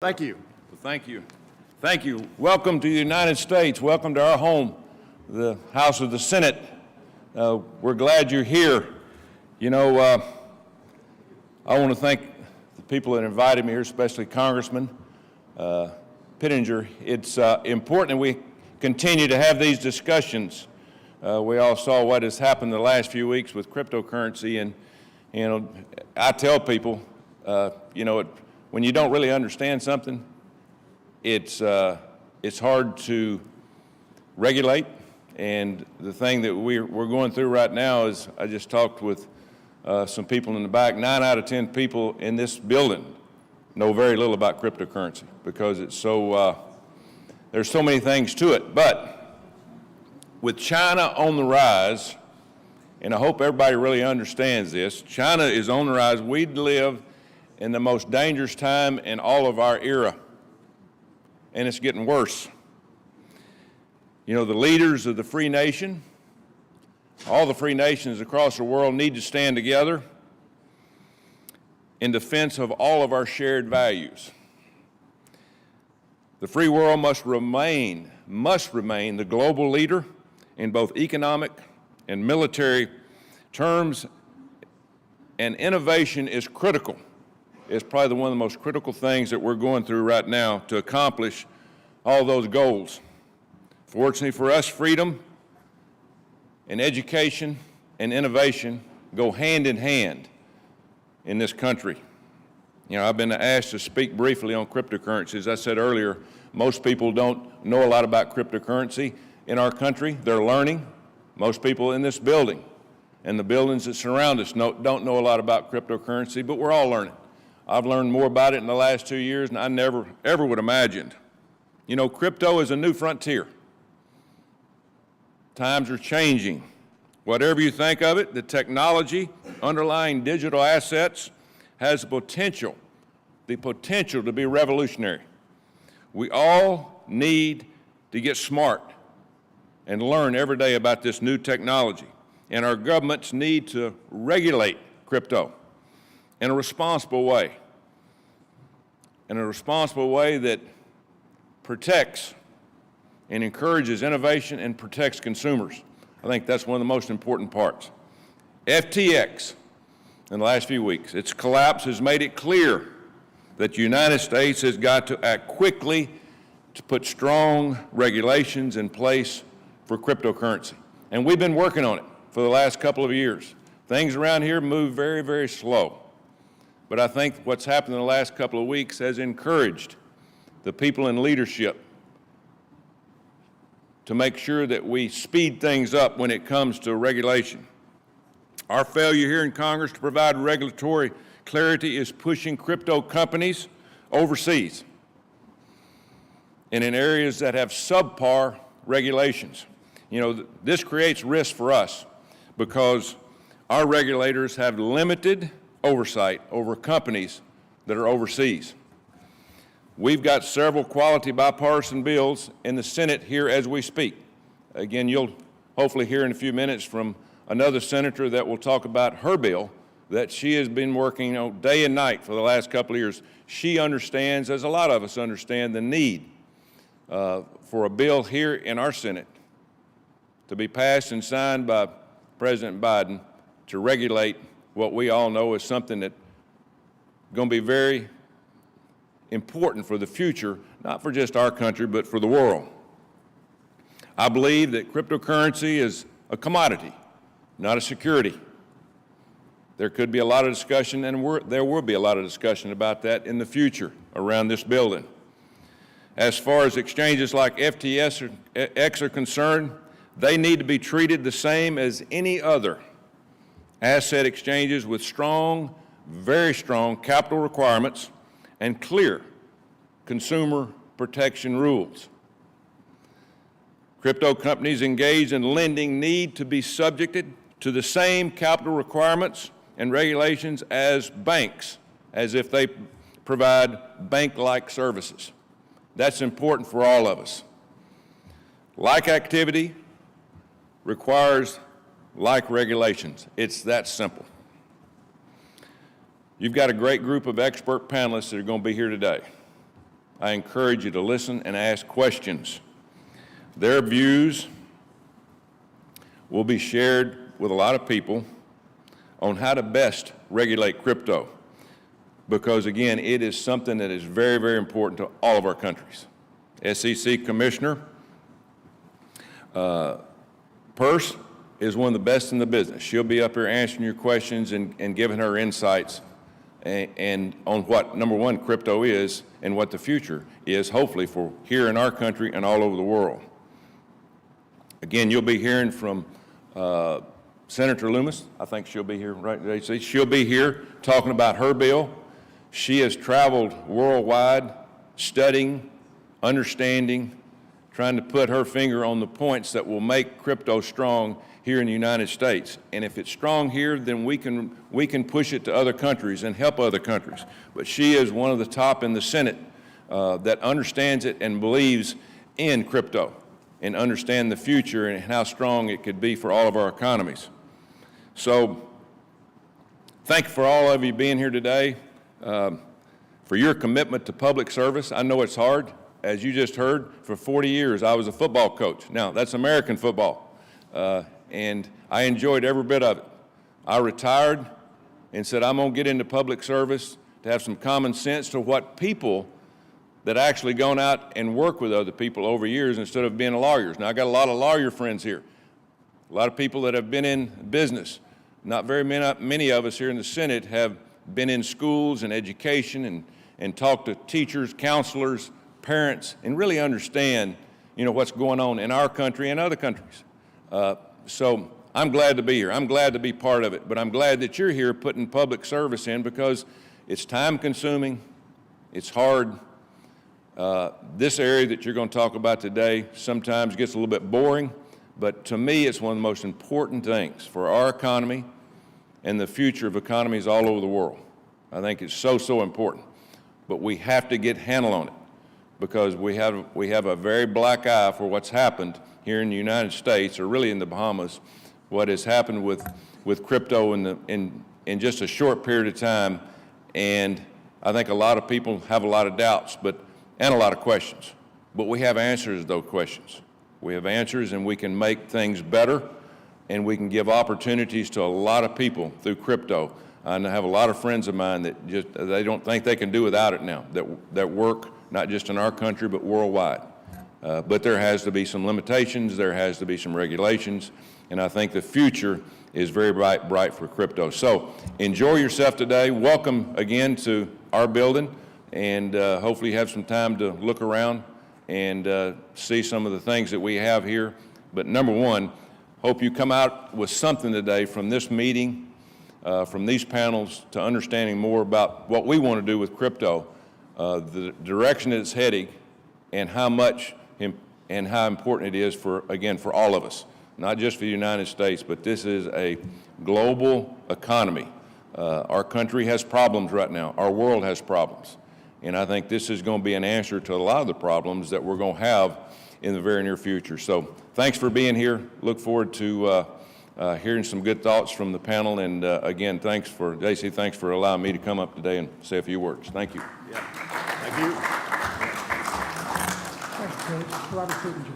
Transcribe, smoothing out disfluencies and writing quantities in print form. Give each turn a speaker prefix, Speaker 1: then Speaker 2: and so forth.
Speaker 1: Thank you.
Speaker 2: Well, thank you. Thank you. Welcome to the United States. Welcome to our home, the House of the Senate. We're glad you're here. You know, I want to thank the people that invited me here, especially Congressman Pittenger. It's important that we continue to have these discussions. We all saw what has happened the last few weeks with cryptocurrency, and you know, I tell people, when you don't really understand something, it's hard to regulate. And the thing that we're going through right now is, I just talked with some people in the back. 9 out of 10 people in this building know very little about cryptocurrency because it's so there's so many things to it. But with China on the rise, and I hope everybody really understands this, China is on the rise. We live in the most dangerous time in all of our era, and it's getting worse. You know, the leaders of the free nation, all the free nations across the world need to stand together in defense of all of our shared values. The free world must remain the global leader in both economic and military terms, and innovation is critical. It's probably one of the most critical things that we're going through right now to accomplish all those goals. Fortunately for us, freedom and education and innovation go hand in hand in this country. You know, I've been asked to speak briefly on cryptocurrency. As I said earlier, most people don't know a lot about cryptocurrency in our country. They're learning. Most people in this building and the buildings that surround us don't know a lot about cryptocurrency, but we're all learning. I've learned more about it in the last 2 years than I never, ever would have imagined. You know, crypto is a new frontier. Times are changing. Whatever you think of it, the technology underlying digital assets has the potential to be revolutionary. We all need to get smart and learn every day about this new technology. And our governments need to regulate crypto in a responsible way, that protects and encourages innovation and protects consumers. I think that's one of the most important parts. FTX, in the last few weeks, its collapse has made it clear that the United States has got to act quickly to put strong regulations in place for cryptocurrency. And we've been working on it for the last couple of years. Things around here move very, very slow. But I think what's happened in the last couple of weeks has encouraged the people in leadership to make sure that we speed things up when it comes to regulation. Our failure here in Congress to provide regulatory clarity is pushing crypto companies overseas and in areas that have subpar regulations. You know, this creates risk for us because our regulators have limited oversight over companies that are overseas. We've got several quality bipartisan bills in the Senate here as we speak. Again, you'll hopefully hear in a few minutes from another senator that will talk about her bill that she has been working on day and night for the last couple of years. She understands, as a lot of us understand, the need for a bill here in our Senate to be passed and signed by President Biden to regulate what we all know is something that's going to be very important for the future, not for just our country, but for the world. I believe that cryptocurrency is a commodity, not a security. There could be a lot of discussion, and there will be a lot of discussion about that in the future around this building. As far as exchanges like FTX are concerned, they need to be treated the same as any other asset exchanges with strong, very strong capital requirements and clear consumer protection rules. Crypto companies engaged in lending need to be subjected to the same capital requirements and regulations as banks, as if they provide bank-like services. That's important for all of us. Like activity requires like regulations. It's that simple. You've got a great group of expert panelists that are going to be here today. I encourage you to listen and ask questions. Their views will be shared with a lot of people on how to best regulate crypto, because again, it is something that is very, very important to all of our countries. SEC Commissioner Peirce is one of the best in the business. She'll be up here answering your questions and giving her insights and on what, number one, crypto is and what the future is, hopefully, for here in our country and all over the world. Again, you'll be hearing from Senator Loomis. I think she'll be here, right, JC? She'll be here talking about her bill. She has traveled worldwide, studying, understanding, trying to put her finger on the points that will make crypto strong here in the United States. And if it's strong here, then we can push it to other countries and help other countries. But she is one of the top in the Senate that understands it and believes in crypto and understand the future and how strong it could be for all of our economies. So thank you for all of you being here today, for your commitment to public service. I know it's hard. As you just heard, for 40 years I was a football coach. Now, that's American football, and I enjoyed every bit of it. I retired and said, I'm going to get into public service to have some common sense to what people that actually gone out and work with other people over years instead of being lawyers. Now, I got a lot of lawyer friends here, a lot of people that have been in business. Not very many of us here in the Senate have been in schools and education and talked to teachers, counselors, parents, and really understand, what's going on in our country and other countries. So I'm glad to be here. I'm glad to be part of it, but I'm glad that you're here putting public service in because it's time consuming, it's hard. This area that you're going to talk about today sometimes gets a little bit boring, but to me it's one of the most important things for our economy and the future of economies all over the world. I think it's so important, but we have to get a handle on it, because we have a very black eye for what's happened here in the United States, or really in the Bahamas, what has happened with crypto in just a short period of time. And I think a lot of people have a lot of doubts and a lot of questions. But we have answers to those questions. We have answers, and we can make things better, and we can give opportunities to a lot of people through crypto. I have a lot of friends of mine that they don't think they can do without it now, that work not just in our country, but worldwide. But there has to be some limitations, there has to be some regulations, and I think the future is very bright for crypto. So enjoy yourself today. Welcome again to our building, and hopefully you have some time to look around and see some of the things that we have here. But number one, hope you come out with something today from this meeting, from these panels, to understanding more about what we want to do with crypto, the direction it's heading, and how much and how important it is for all of us, not just for the United States, but this is a global economy. Our country has problems right now. Our world has problems. And I think this is going to be an answer to a lot of the problems that we're going to have in the very near future. So thanks for being here. Look forward to hearing some good thoughts from the panel. And again, JC, thanks for allowing me to come up today and say a few words. Thank you.
Speaker 1: Yeah. Thank you.
Speaker 3: Thanks, Coach. Robert Pittenger.